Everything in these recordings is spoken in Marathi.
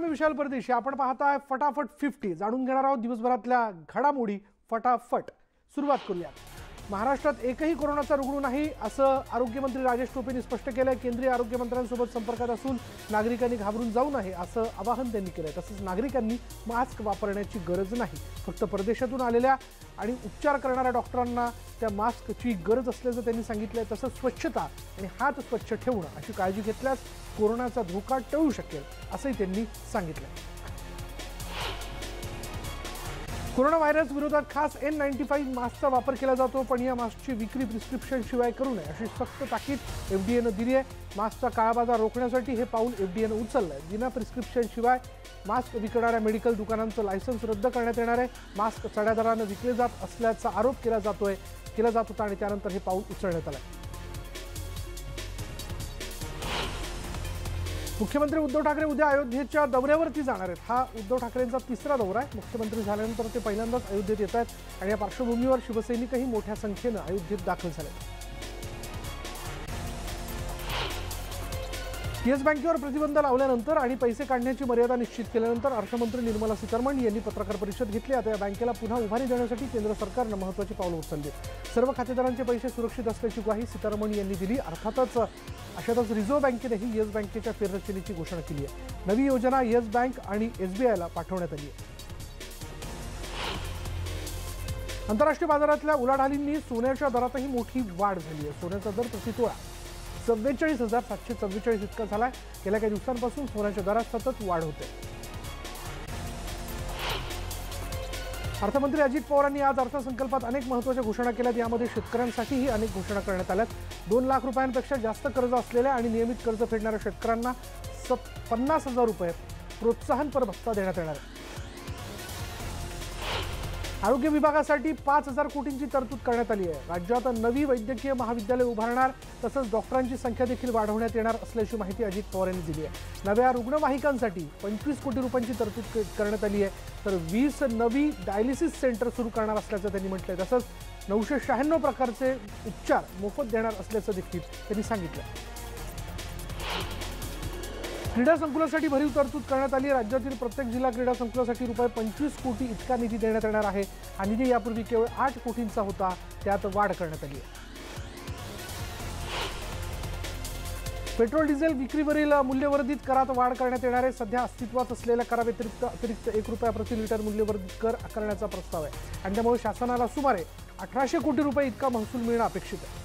मी विशाल परदेशी. आपण पाहताय फटाफट 50. जाणून घेणार आहोत दिवसभरातल्या घडामोडी फटाफट. सुरुवात करूया. महाराष्ट्रात एकही कोरोनाचा रुग्ण नाही असं आरोग्यमंत्री राजेश टोपेंनी स्पष्ट केलंय. केंद्रीय आरोग्य मंत्र्यांसोबत संपर्कात असून नागरिकांनी घाबरून जाऊ नये असं आवाहन त्यांनी केलंय. तसंच नागरिकांनी मास्क वापरण्याची गरज नाही. फक्त परदेशातून आलेल्या आणि उपचार करणाऱ्या डॉक्टरांना त्या मास्कची गरज असल्याचं त्यांनी सांगितलंय. तसंच स्वच्छता आणि हात स्वच्छ ठेवणं अशी काळजी घेतल्यास कोरोनाचा धोका टळू शकेल असंही त्यांनी सांगितलंय. कोरोना व्हायरस विरोधात खास N95 मास्कचा वापर केला जातो, पण या मास्कची विक्री प्रिस्क्रिप्शन शिवाय करू नये अशी सक्त ताकीद FDAनं दिली आहे. मास्कचा काळाबाजार रोखण्यासाठी हे पाऊल FDAनं उचललंय. बिना प्रिस्क्रिप्शन शिवाय मास्क विकणाऱ्या मेडिकल दुकानांचं लायसन्स रद्द करण्यात येणार आहे. मास्क चढ्या दरानं विकले जात असल्याचा आरोप केला जात होता आणि त्यानंतर हे पाऊल उचलण्यात आलंय. मुख्यमंत्री उद्धव ठाकरे उद्या अयोध्येच्या दौऱ्यावरती जाणार आहेत. हा उद्धव ठाकरेंचा तिसरा दौरा आहे. मुख्यमंत्री झाल्यानंतर ते पहिल्यांदाच अयोध्येत येत आहेत आणि या पार्श्वभूमीवर शिवसैनिकही मोठ्या संख्येनं अयोध्येत दाखल झाले. येस बँकेवर प्रतिबंध लावल्यानंतर आणि पैसे काढण्याची मर्यादा निश्चित केल्यानंतर अर्थमंत्री निर्मला सीतारामन यांनी पत्रकार परिषद घेतली. आता या बँकेला पुन्हा उभारी देण्यासाठी केंद्र सरकारनं महत्त्वाची पावलं उचलली. सर्व खातेदारांचे पैसे सुरक्षित असल्याची ग्वाही सीतारामन यांनी दिली. अर्थातच अशातच रिझर्व्ह बँकेनेही येस बँकेच्या फेररचनेची घोषणा केली आहे. नवी योजना येस बँक आणि SBIला पाठवण्यात आली आहे. आंतरराष्ट्रीय बाजारातल्या उलाढालींनी सोन्याच्या दरातही मोठी वाढ झाली आहे. सोन्याचा दर प्रतितोळा 44,744 इतका झालाय. गेल्या काही दिवसांपासून सोन्याच्या दरात सतत वाढ होते. अर्थमंत्री अजित पवारांनी आज अर्थसंकल्पात अनेक महत्त्वाच्या घोषणा केल्यात. यामध्ये शेतकऱ्यांसाठीही अनेक घोषणा करण्यात आल्यात. 2 लाख रुपयांपेक्षा जास्त कर्ज असलेल्या आणि नियमित कर्ज फेडणाऱ्या शेतकऱ्यांना 50,000 रुपये प्रोत्साहनपर भत्ता देण्यात येणार आहे. आरोग्य विभागासाठी 5,000 कोटींची तरतूद करण्यात आली आहे. राज्यात नवी वैद्यकीय महाविद्यालय उभारणार, तसंच डॉक्टरांची संख्या देखील वाढवण्यात येणार असल्याची माहिती अजित पवार यांनी दिली आहे. नव्या रुग्णवाहिकांसाठी 25 कोटी रुपयांची तरतूद करण्यात आली आहे. तर 20 नवी डायलिसिस सेंटर सुरू करणार असल्याचं त्यांनी म्हटलंय. तसंच 996 प्रकारचे उपचार मोफत देणार असल्याचं देखील त्यांनी सांगितलं. क्रीडा संकुलासाठी भरीव तरतूद करण्यात आली. राज्यातील प्रत्येक जिल्हा क्रीडा संकुलासाठी रुपये 25 कोटी इतका निधी देण्यात येणार आहे. हा निधी यापूर्वी केवळ 8 कोटींचा होता, त्यात वाढ करण्यात आली आहे. पेट्रोल डिझेल विक्रीवरील मूल्यवर्धित करात वाढ करण्यात येणार आहे. सध्या अस्तित्वात असलेल्या कराव्यतिरिक्त अतिरिक्त ₹1 प्रति लिटर मूल्यवर्धित कर आकारण्याचा प्रस्ताव आहे आणि त्यामुळे शासनाला सुमारे 1800 कोटी रुपये इतका महसूल मिळणं अपेक्षित आहे.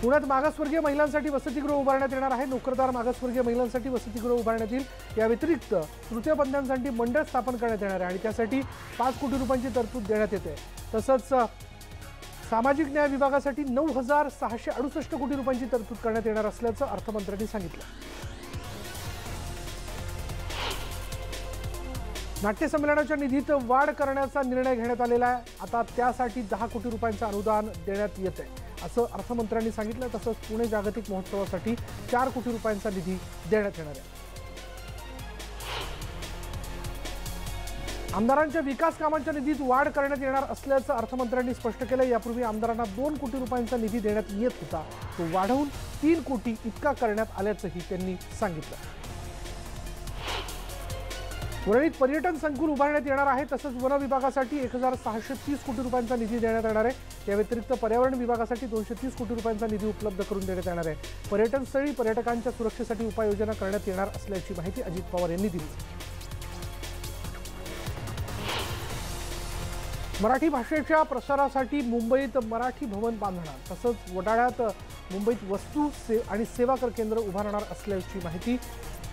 पुण्यात मागासवर्गीय महिलांसाठी वसतिगृह उभारण्यात येणार आहे. नोकरदार मागासवर्गीय महिलांसाठी वसतिगृह उभारण्यात येईल. या व्यतिरिक्त तृतीयपंथीयांसाठी मंडळ स्थापन करण्यात येणार आहे आणि त्यासाठी 5 कोटी रुपयांची तरतूद देण्यात येते. तसंच सामाजिक न्याय विभागासाठी 9,668 कोटी रुपयांची तरतूद करण्यात येणार असल्याचं अर्थमंत्र्यांनी सांगितलं. नाट्य संमेलनाच्या निधीत वाढ करण्याचा निर्णय घेण्यात आलेला आहे. आता त्यासाठी 10 कोटी रुपयांचं अनुदान देण्यात येत आहे असं अर्थमंत्र्यांनी सांगितलं. तसंच पुणे जागतिक महोत्सवासाठी 4 कोटी रुपयांचा निधी देण्यात येणार आहे. आमदारांच्या विकास कामांच्या निधीत वाढ करण्यात येणार असल्याचं अर्थमंत्र्यांनी स्पष्ट केलं. यापूर्वी आमदारांना 2 कोटी रुपयांचा निधी देण्यात येत होता, तो वाढवून 3 कोटी इतका करण्यात आल्याचंही त्यांनी सांगितलं. वरळीत पर्यटन संकुल उभारण्यात येणार आहे. तसंच वन विभागासाठी 1,630 कोटी रुपयांचा निधी देण्यात येणार आहे. या व्यतिरिक्त पर्यावरण विभागासाठी 230 कोटी रुपयांचा निधी उपलब्ध करून देण्यात येणार आहे. पर्यटनस्थळी पर्यटकांच्या सुरक्षेसाठी उपाययोजना करण्यात येणार असल्याची माहिती अजित पवार यांनी दिली. मराठी भाषेच्या प्रसारासाठी मुंबईत मराठी भवन बांधणार, तसंच वडाळ्यात मुंबईत वस्तू आणि सेवा कर केंद्र उभारणार असल्याची माहिती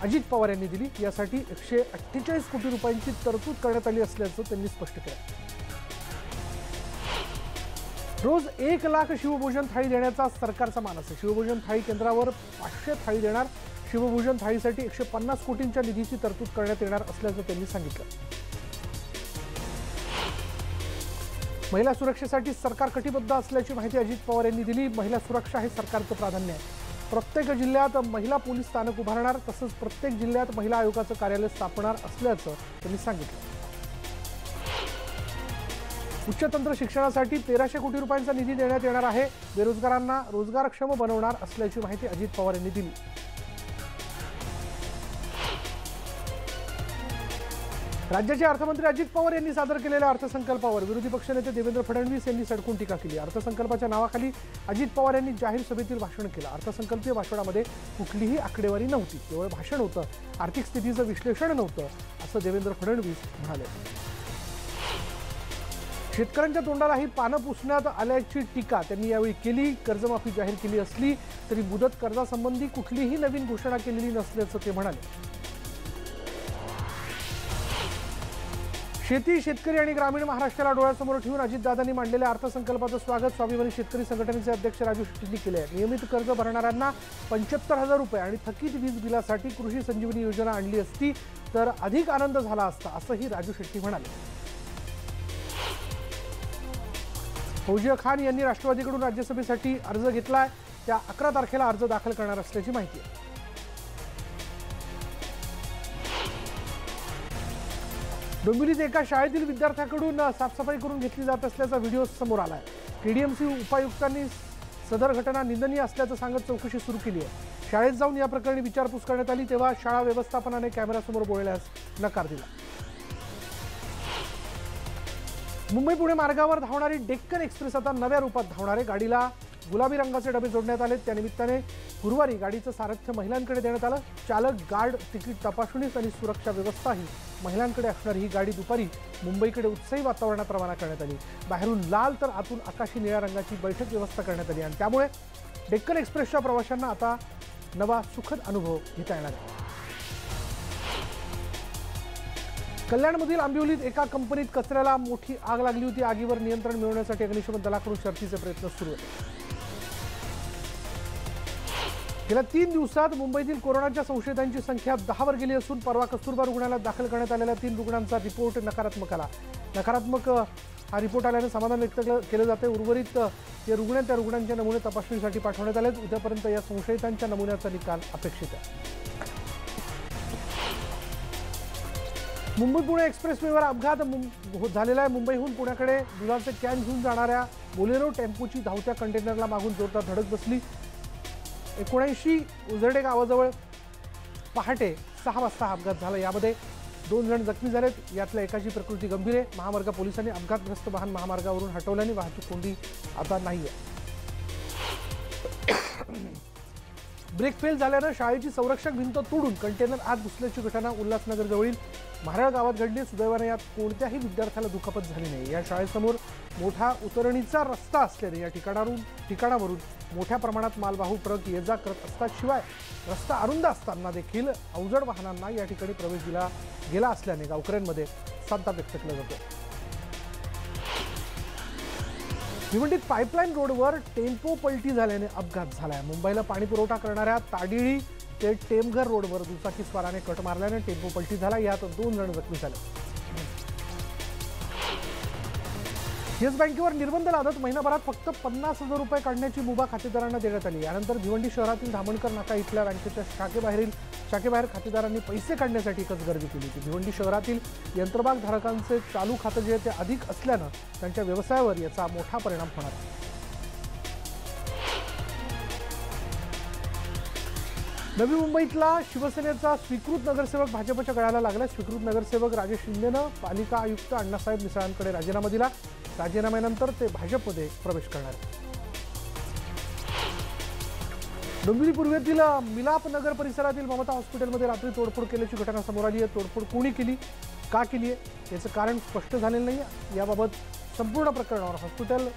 अजित पवार यांनी दिली. यासाठी 148 कोटी रुपयांची तरतूद करण्यात आली असल्याचं त्यांनी स्पष्ट केलं. रोज 1 लाख शिवभोजन थाळी देण्याचा सरकारचा मानस आहे. शिवभोजन थाळी केंद्रावर 500 थाळी देणार. शिवभोजन थाळीसाठी 150 कोटींच्या निधीची तरतूद करण्यात येणार असल्याचं त्यांनी सांगितलं. महिला सुरक्षेसाठी सरकार कटिबद्ध असल्याची माहिती अजित पवार यांनी दिली. महिला सुरक्षा हे सरकारचं प्राधान्य आहे. प्रत्येक जिल्ह्यात महिला पोलीस स्थानक उभारणार, तसंच प्रत्येक जिल्ह्यात महिला आयोगाचं कार्यालय स्थापणार असल्याचं त्यांनी सांगितलं. उच्च तंत्र शिक्षणासाठी 1300 कोटी रुपयांचा निधी देण्यात येणार आहे. बेरोजगारांना रोजगारक्षम बनवणार असल्याची माहिती अजित पवार यांनी दिली. राज्याचे अर्थमंत्री अजित पवार यांनी सादर केलेल्या अर्थसंकल्पावर विरोधी पक्षनेते देवेंद्र फडणवीस यांनी सडकून टीका केली। अर्थसंकल्पाच्या नावाखाली अजित पवार यांनी जाहीर सभेतील भाषण केलं। अर्थसंकल्पीय भाषणामध्ये कुठलीही आकडेवारी नव्हती, केवळ भाषण होतं, आर्थिक स्थितीचं विश्लेषण नव्हतं, असं देवेंद्र फडणवीस म्हणाले। शेतकऱ्यांच्या तोंडालाही पानं पुसण्यात आल्याची टीका त्यांनी यावेळी केली। कर्जमाफी जाहीर केली असली तरी मुदत कर्जासंबंधी कुठलीही नवीन घोषणा केलेली नसल्याचं ते म्हणाले। शेती, शेतकरी आणि ग्रामीण महाराष्ट्राला डोळ्यासमोर ठेवून अजितदादांनी मांडलेल्या अर्थसंकल्पाचं स्वागत स्वाभिमानी शेतकरी संघटनेचे अध्यक्ष राजू शेट्टींनी केले आहे। नियमित कर्ज भरणाऱ्यांना 75,000 रुपये आणि थकीत वीज बिलासाठी कृषी संजीवनी योजना आणली असती तर अधिक आनंद झाला असता, असंही राजू शेट्टी म्हणाले। फौजिया खान यांनी राष्ट्रवादीकडून राज्यसभेसाठी अर्ज घेतलाय। त्या 11 तारखेला अर्ज दाखल करणार असल्याची माहिती आहे। डोंबिवलीत एका शाळेतील विद्यार्थ्याकडून साफसफाई करून घेतली जात असल्याचा व्हिडिओ समोर आलाय। टीडीएमसी उपायुक्तांनी सदर घटना निंदनीय असल्याचं सांगत चौकशी सुरू केली आहे। शाळेत जाऊन या प्रकरणी विचारपूस करण्यात आली तेव्हा शाळा व्यवस्थापनाने कॅमेऱ्यासमोर बोलण्यास नकार दिला। मुंबई पुणे मार्गावर धावणारी डेक्कन एक्सप्रेस आता नव्या रूपात धावणार आहे। गाडीला गुलाबी रंगाचे डबे जोडण्यात आले। त्यानिमित्ताने गुरुवारी गाडीचं सारथ्य महिलांकडे देण्यात आलं। चालक, गार्ड, तिकीट तपासणी आणि सुरक्षा व्यवस्थाही महिलांकडे असणारी ही गाडी दुपारी मुंबईकडे उत्साही वातावरणात रवाना करण्यात आली। बाहेरून लाल तर आतून आकाशी निळ्या रंगाची बैठक व्यवस्था करण्यात आली आणि त्यामुळे डेक्कन एक्सप्रेसच्या प्रवाशांना आता नवा सुखद अनुभव घेता येणार आहे। कल्याणमधील आंबिवलीत एका कंपनीत कचऱ्याला मोठी आग लागली होती। आगीवर नियंत्रण मिळवण्यासाठी अग्निशमन दलाकडून शर्थीचे प्रयत्न सुरू आहेत। गेल्या 3 दिवसात मुंबईतील कोरोनाच्या संशयितांची संख्या 10 वर गेली असून परवा कस्तुरबा रुग्णालयात दाखल करण्यात आलेल्या 3 रुग्णांचा रिपोर्ट नकारात्मक आला। नकारात्मक हा रिपोर्ट आल्याने समाधान व्यक्त केलं जाते। उर्वरित जे रुग्ण त्या रुग्णांचे नमुने तपासणीसाठी पाठवण्यात आले। उद्यापर्यंत या संशयितांच्या नमुन्याचा निकाल अपेक्षित आहे। मुंबई पुणे एक्सप्रेसवेवर अपघात झालेला आहे। मुंबईहून पुण्याकडे दुधाचे कॅन घेऊन जाणाऱ्या बोलेरो टेम्पोची धावत्या कंटेनरला मागून जोरदार धडक बसली। 79 उजरडे गावाजवळ पहाटे 6 वाजता अपघात झाला। यामध्ये 2 जण जखमी झालेत। यातल्या एकाची प्रकृती गंभीर आहे। महामार्ग पोलिसांनी अपघातग्रस्त वाहन महामार्गावरून हटवल्याने वाहतूक कोंडी आता नाहीये। ब्रेक फेल झाल्यानं शाळेची संरक्षक भिंत तोडून कंटेनर आत घुसल्याची घटना उल्हासनगर जवळील म्हारळ गावात घडली। सुदैवाने यात कोणत्याही विद्यार्थ्याला दुखापत झाली नाही। या शाळेसमोर मोठा उतरणीचा रस्ता असल्याने या ठिकाणावरून मोठ्या प्रमाणात मालवाहू ट्रक ये जा करत असतात। शिवाय रस्ता अरुंद असताना देखील अवजड वाहनांना या ठिकाणी प्रवेश दिला गेला असल्याने गावकऱ्यांमध्ये संताप व्यक्त केला जातो। भिवंडीत पाईपलाईन रोडवर टेम्पो पलटी झाल्याने अपघात झालाय। मुंबईला पाणी पुरवठा करणाऱ्या ताडिळी ते टेमघर रोडवर दुचाकी स्वाराने कट मारल्याने टेम्पो पलटी झाला। यात 2 जण जखमी झाले। येस बँकेवर निर्बंध लादत महिनाभरात फक्त 50,000 रुपये काढण्याची मुभा खातेदारांना देण्यात आली। यानंतर भिवंडी शहरातील धामणकर नाका इथल्या बँकेच्या शाखेबाहेर खातेदारांनी पैसे काढण्यासाठी एकच गर्दी केली होती। भिवंडी शहरातील यंत्रमाग धारकांचे चालू खाते जे ते अधिक असल्यानं त्यांच्या व्यवसायावर याचा मोठा परिणाम होणार आहे। नवी मुंबईतला शिवसेनेचा स्वीकृत नगरसेवक भाजपच्या गळाला लागला। स्वीकृत नगरसेवक राजेश शिंदेनं पालिका आयुक्त अण्णासाहेब मिसाळांकडे राजीनामा दिला। राजीनाम्यानंतर ते भाजपमध्ये प्रवेश करणार आहेत। डोंबिवली पूर्वेतील मिलाप नगर परिसरातील ममता हॉस्पिटलमध्ये रात्री तोडफोड केल्याची घटना समोर आली आहे। तोडफोड कोणी केली, का केली आहे याचं कारण स्पष्ट झालेलं नाही। याबाबत संपूर्ण प्रकरणावर हॉस्पिटल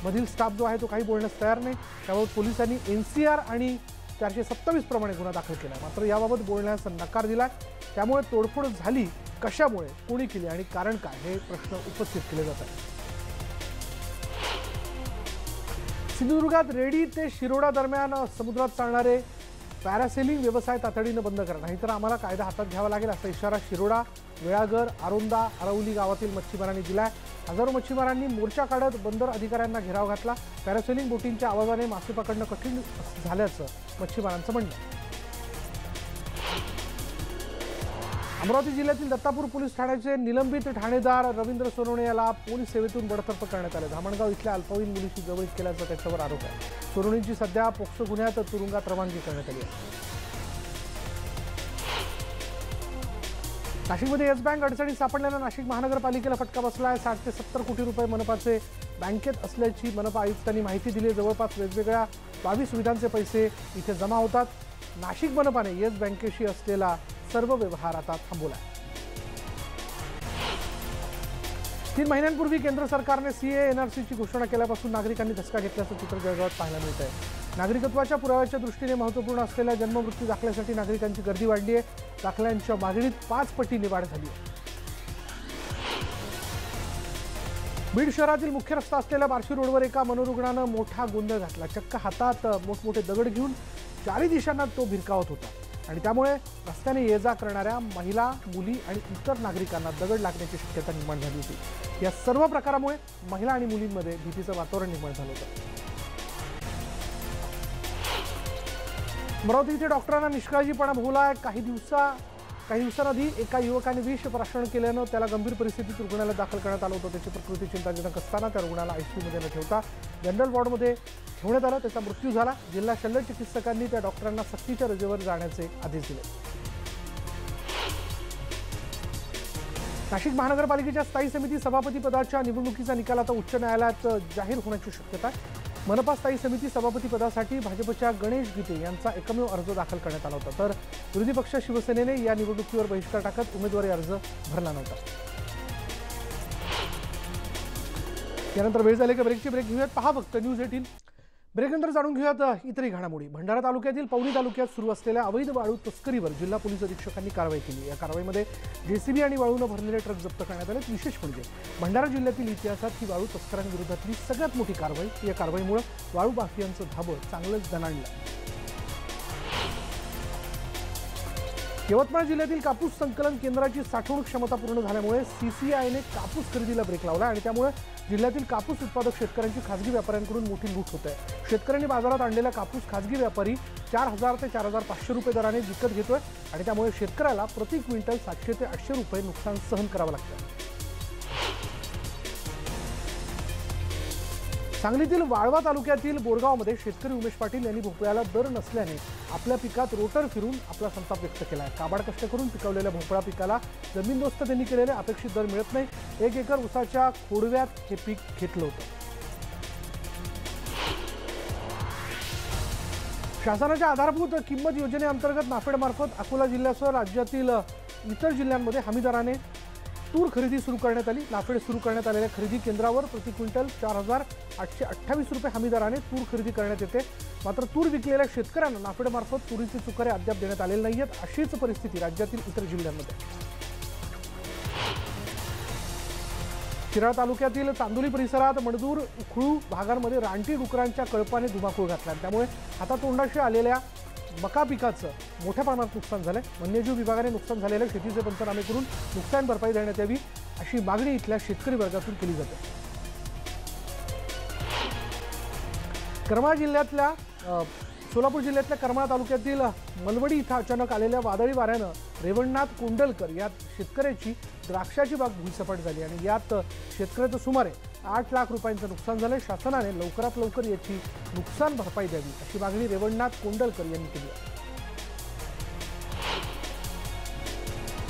मधील स्टाफ जो आहे तो काही बोलण्यास तयार नाही। त्याबाबत पोलिसांनी NCR आणि 427 प्रमाणे गुन्हा दाखल केला। मात्र याबाबत बोलण्यास नकार दिलाय। त्यामुळे तोडफोड झाली कशामुळे, कोणी केली आणि कारण काय हे प्रश्न उपस्थित केले जातात। सिंधुदुर्गात रेडी ते शिरोडा दरम्यान समुद्रात चालणारे पॅरासेलिंग व्यवसाय तातडीनं बंद करा, नाहीतर आम्हाला कायदा हातात घ्यावा लागेल असा इशारा शिरोडा, वेळागर, आरोंदा, आरवली गावातील मच्छीमारांनी दिलाय। हजारो मच्छीमारांनी मोर्चा काढत बंदर अधिकाऱ्यांना घेराव घातला। पॅरासेलिंग बोटींच्या आवाजाने मासे पकडणं कठीण झाल्याचं मच्छीमारांचं म्हणणं आहे। अमरावती जिल्ह्यातील दत्तापूर पोलीस ठाण्याचे निलंबित ठाणेदार रवींद्र सोनवणे याला पोलीस सेवेतून बडतर्फ करण्यात आले। धामणगाव इथल्या अल्पवयीन मुलीशी जवळीक केल्याचा त्याच्यावर आरोप आहे। सोनवणेंची सध्या पोक्सो गुन्ह्यात तुरुंगात रवानगी करण्यात आली आहे। नाशिकमध्ये येस बँक अडचणीत सापडल्यानं नाशिक महानगरपालिकेला फटका बसलाय। 60 ते 70 कोटी रुपये मनपाचे बँकेत असल्याची मनपा आयुक्तांनी माहिती दिली। जवळपास वेगवेगळ्या 22 सुविधांचे पैसे इथे जमा होतात। नाशिक मनपाने येस बँकेशी असलेला सर्व व्यवहार आता थांबवलाय। 3 महिन्यांपूर्वी केंद्र सरकारने सीए एनआरसीची घोषणा केल्यापासून नागरिकांनी धसका घेतल्याचं चित्र जळगावात पाहायला मिळत आहे। नागरिकत्वाच्या पुराव्याच्या दृष्टीने महत्त्वपूर्ण असलेल्या जन्ममृत्यू दाखल्यासाठी नागरिकांची गर्दी वाढली आहे। दाखल्यांच्या मागणीत 5 पटीने वाढ झाली आहे। बीड शहरातील मुख्य रस्ता असलेल्या बार्शी रोडवर एका मनोरुग्णानं मोठा गोंधळ घातला। चक्क हातात मोठमोठे दगड घेऊन चारी दिशांना तो भिरकावत होता आणि त्यामुळे रस्त्याने ये जा करणाऱ्या महिला, मुली आणि इतर नागरिकांना दगड लागण्याची शक्यता निर्माण झाली होती। या सर्व प्रकारामुळे महिला आणि मुलींमध्ये भीतीचं वातावरण निर्माण झालं होतं। अमरावती इथे डॉक्टरांना निष्काळजीपणा भोवलाय। काही दिवसांआधी एका युवकाने विष प्राशन केल्यानं त्याला गंभीर परिस्थितीत रुग्णालयात दाखल करण्यात आलं होतं। त्याची प्रकृती चिंताजनक असताना त्या रुग्णाला आयसीयूमध्ये न ठेवता जनरल वॉर्डमध्ये ठेवण्यात आलं। त्याचा मृत्यू झाला। जिल्हा शल्य चिकित्सकांनी त्या डॉक्टरांना सक्तीच्या रजेवर जाण्याचे आदेश दिले। नाशिक महानगरपालिकेच्या स्थायी समिती सभापती पदाच्या निवडणुकीचा निकाल आता उच्च न्यायालयात जाहीर होण्याची शक्यता आहे। मनपा स्थायी समिती सभापती पदासाठी भाजपच्या गणेश गीते यांचा एकमेव अर्ज दाखल करण्यात आला होता, तर विरोधी पक्ष शिवसेनेने या निवडणुकीवर बहिष्कार टाकत उमेदवारी अर्ज भरला नव्हता। यानंतर वेळ झाली का ब्रेक घेऊयात। पहा फक्त न्यूज 18। ब्रेकनंतर जाणून घेऊयात इतरही घडामोडी। भंडारा तालुक्यातील पवनी तालुक्यात सुरू असलेल्या अवैध वाळू तस्करीवर जिल्हा पोलीस अधीक्षकांनी कारवाई केली। या कारवाईमध्ये जेसीबी आणि वाळूने भरलेले ट्रक जप्त करण्यात आले। विशेष म्हणजे भंडारा जिल्ह्यातील इतिहासात ही वाळू तस्करांविरोधातली सगळ्यात मोठी कारवाई। या कारवाईमुळे वाळू माफियांचं धाबं चांगलंच दणाणलं। यवतमाळ जिल्ह्यातील कापूस संकलन केंद्राची साठवणूक क्षमता पूर्ण झाल्यामुळे सीसीआयने कापूस खरेदीला ब्रेक लावला आणि त्यामुळे जिल्ह्यातील कापूस उत्पादक शेतकऱ्यांची खासगी व्यापाऱ्यांकडून मोठी लूट होत आहे। शेतकऱ्यांनी बाजारात आणलेला कापूस खासगी व्यापारी 4000 ते 4500 रुपये दराने विकत घेतोय आणि त्यामुळे शेतकऱ्याला प्रति क्विंटल 700 ते 800 रुपये नुकसान सहन करावं लागतं। सांगलीतील वाळवा तालुक्यातील बोरगावमध्ये शेतकरी उमेश पाटील यांनी भोपळ्याला दर नसल्याने आपल्या पिकात रोटर फिरून आपला संताप व्यक्त केला आहे। काबाड कष्ट करून पिकवलेल्या भोपळा पिकाला जमीनदोस्त त्यांनी केलेले अपेक्षित दर मिळत नाही। 1 एकर ऊसाच्या खोडव्यात हे पीक घेतलं होतं। शासनाच्या आधारभूत किंमत योजनेअंतर्गत नाफेडमार्फत अकोला जिल्ह्यासह राज्यातील इतर जिल्ह्यांमध्ये हमी दराने तूर खरेदी सुरू करण्यात आली। नाफेड सुरू करण्यात आलेल्या खरेदी केंद्रावर प्रति क्विंटल 4828 रुपये हमी दराने तूर खरेदी करण्यात येते। मात्र तूर विकलेल्या शेतकऱ्यांना नाफेडमार्फत तुरीचे चुकारे अद्याप देण्यात आलेले नाहीयेत। अशीच परिस्थिती राज्यातील इतर जिल्ह्यांमध्ये। शिराळा तालुक्यातील चांदोली परिसरात मणदूर, उखळू भागांमध्ये रानटी डुकरांच्या कळपाने धुमाकूळ घातला। त्यामुळे हातातोंडाशी आलेल्या मका पिकाचं मोठ्या प्रमाणात नुकसान झालंय। वन्यजीव विभागाने नुकसान झालेल्या शेतीचे पंचनामे करून नुकसान भरपाई देण्यात यावी अशी मागणी इथल्या शेतकरी वर्गातून केली जाते। करमाळा जिल्ह्यातल्या सोलापूर जिल्ह्यातल्या करमाळा तालुक्यातील मलवडी इथं अचानक आलेल्या वादळी वाऱ्यानं रेवणनाथ कोंडलकर या शेतकऱ्याची द्राक्षाची बाग भुईसपाट झाली आणि यात शेतकऱ्याचं सुमारे 8 लाख रुपयांचं नुकसान झालंय। शासनाने लवकरात लवकर याची नुकसान भरपाई द्यावी अशी मागणी रेवणनाथ कोंडलकर यांनी केली आहे।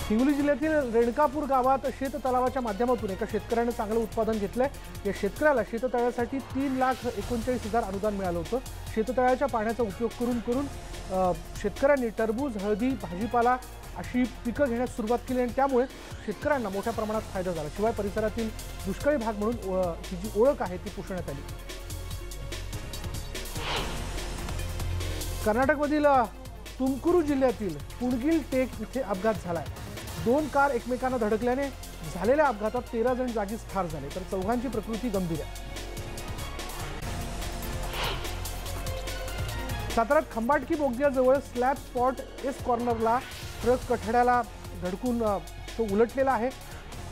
हिंगोली जिल्ह्यातील रेणकापूर गावात शेततलावाच्या माध्यमातून एका शेतकऱ्याने चांगलं उत्पादन घेतलंय। या शेतकऱ्याला शेततळ्यासाठी 3,39,000 अनुदान मिळालं होतं। शेततळ्याच्या पाण्याचा उपयोग करून शेतकऱ्यांनी टरबूज, हळदी, भाजीपाला अशी पिकं घेण्यास सुरुवात केली आणि त्यामुळे शेतकऱ्यांना मोठ्या प्रमाणात फायदा झाला। शिवाय परिसरातील दुष्काळी भाग म्हणून ही जी ओळख आहे ती पुसण्यात आली। कर्नाटकमधील तुमकुरू जिल्ह्यातील पुणगिल टेक इथे अपघात झालाय। 2 कार एकमेकांना धडकल्याने झालेल्या अपघातात 13 जण जागीच ठार झाले, तर 4 प्रकृती गंभीर आहे। साताऱ्यात खंबाटकी बोगद्याजवळ स्लॅब स्पॉट एस कॉर्नरला ट्रक कठड्याला धडकून तो उलटलेला आहे।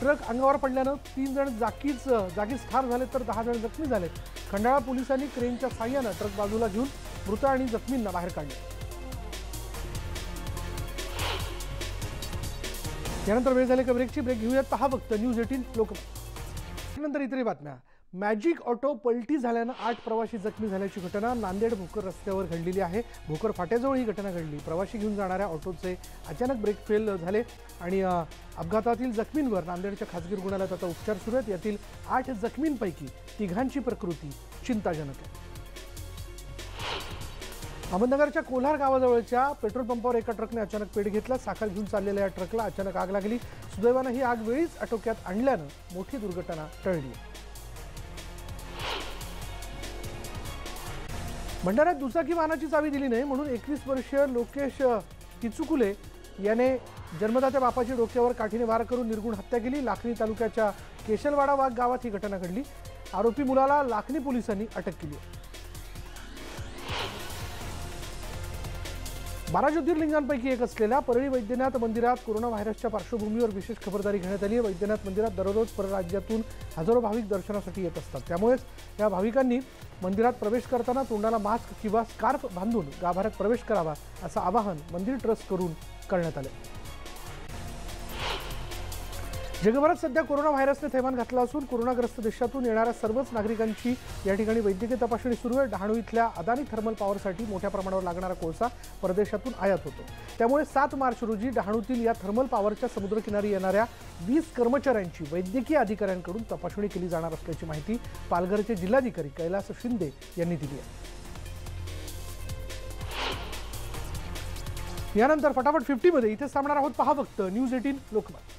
ट्रक अंगावर पडल्यानं 3 जण जागीच ठार झाले, तर 10 जण जखमी झाले। खंडाळा पोलिसांनी क्रेनच्या साहाय्यानं ट्रक बाजूला घेऊन मृत आणि जखमींना बाहेर काढले। यानंतर वेळ झाली का ब्रेक घेऊयात। पहा फक्त न्यूज 18 लोकमत। नंतर इतरही बातम्या। मॅजिक ऑटो पलटी झाल्यानं 8 प्रवासी जखमी झाल्याची घटना नांदेड भोकर रस्त्यावर घडलेली आहे। भोकर फाट्याजवळ ही घटना घडली। प्रवासी घेऊन जाणाऱ्या ऑटोचे अचानक ब्रेक फेल झाले आणि अपघातातील जखमींवर नांदेडच्या खासगी रुग्णालयात आता उपचार सुरू आहेत। यातील 8 जखमींपैकी तिघांची प्रकृती चिंताजनक आहे। अहमदनगरच्या कोल्हार गावाजवळच्या पेट्रोल पंपावर एका ट्रकने अचानक पेट घेतला। साखर घेऊन चाललेल्या या ट्रकला अचानक आग लागली। सुदैवाने ही आग वेळीच आटोक्यात आणल्यानं मोठी दुर्घटना टळली। भंडाऱ्यात दुचाकी वाहनाची चावी दिली नाही म्हणून 21 वर्षीय लोकेश किचुकुले याने जन्मदात्या बापाची डोक्यावर काठीने वार करून निर्गुण हत्या केली। लाखनी तालुक्याच्या केशलवाडा वाघ गावात ही घटना घडली। आरोपी मुलाला लाखनी पोलिसांनी अटक केली। 12 ज्योतिर्लिंगांपैकी एक असलेल्या परळी वैद्यनाथ मंदिरात कोरोना व्हायरसच्या पार्श्वभूमीवर विशेष खबरदारी घेण्यात आली आहे। वैद्यनाथ मंदिरात दररोज परराज्यातून हजारो भाविक दर्शनासाठी येत असतात। त्यामुळेच या भाविकांनी मंदिरात प्रवेश करताना तोंडाला मास्क किंवा स्कार्फ बांधून गाभाऱ्यात प्रवेश करावा असं आवाहन मंदिर ट्रस्ट करून करण्यात आले। जगभरात सध्या कोरोना व्हायरसने थैमान घातला असून कोरोनाग्रस्त देशातून येणाऱ्या सर्वच नागरिकांची या ठिकाणी वैद्यकीय तपासणी सुरू आहे। डहाणू इथल्या अदानी थर्मल पॉवरसाठी मोठ्या प्रमाणावर लागणारा कोळसा परदेशातून आयात होतो। त्यामुळे 7 मार्च रोजी डहाणूतील या थर्मल पॉवरच्या समुद्रकिनारी येणाऱ्या 20 कर्मचाऱ्यांची वैद्यकीय अधिकाऱ्यांकडून तपासणी केली जाणार असल्याची माहिती पालघरचे जिल्हाधिकारी कैलास शिंदे यांनी दिली आहे। यानंतर फटाफट 50 मध्ये इथे थांबणार आहोत। पहा फक्त न्यूज 18 लोकमत।